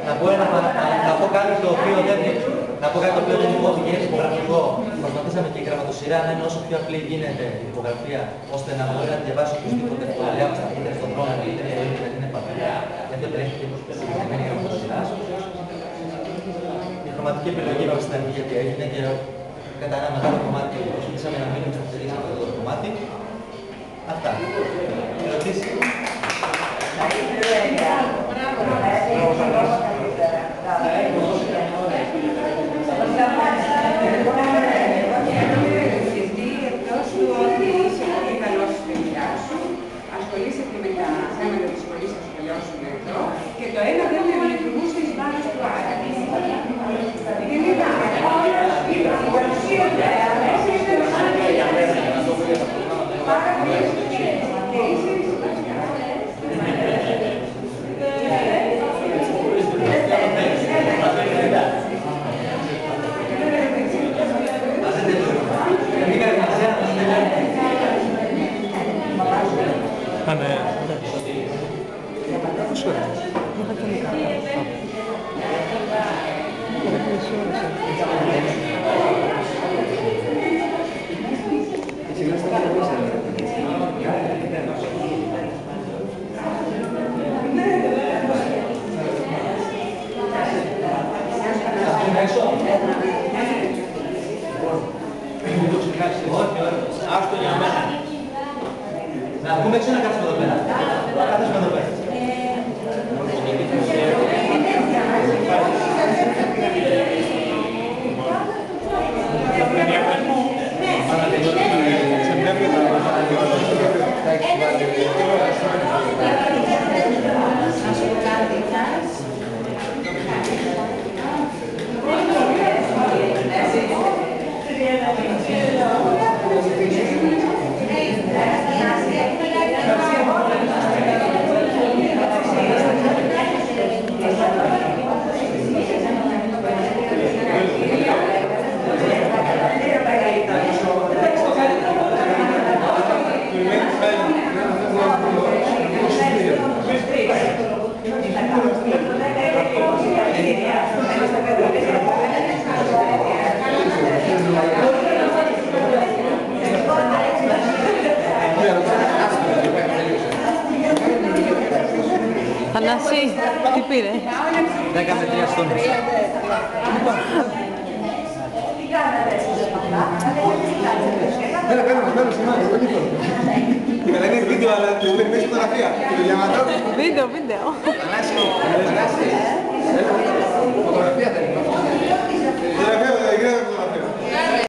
Να πω κάτι το οποίο δεν υπόθηκε υπογραφικό. Προσπαθήσαμε και η γραμματοσυρά να είναι όσο πιο απλή γίνεται η υπογραφία, ώστε να μπορεί να διαβάσει οποιοδήποτε ευκολία είτε στον δρόμο είτε με την επαφή. Γιατί δεν έχει και συγκεκριμένη γραμματοσυρά. Η χρωματική επιλογή μας στην αρχή γιατί έγινε και κατά ένα μεγάλο κομμάτι προσπαθήσαμε να μείνουμε σταθεροί σε αυτό το κομμάτι. Αυτά. Ερωτήσεις. Εκτός του ότι είσαι πολύ καλός στη δουλειά σου, ασχολείσαι και με τα θέματα της σχολής θα σχολιάσουν εδώ και το ένα δεν λειτουργούσε εις βάρος του άλλου. Γενικά, η παρουσία του μέσα είναι πάρα πολύ και είσαι Να πούμε έξω να κάτσουμε εδώ πέρα. Να κάτσουμε εδώ πέρα. Θανάση, τι πήρε? 10 με 3 στόνες. Μέρα, σημαίνει, δεν είναι. Καλά είναι βίντεο, αλλά δεν είναι φωτογραφία. Βίντεο.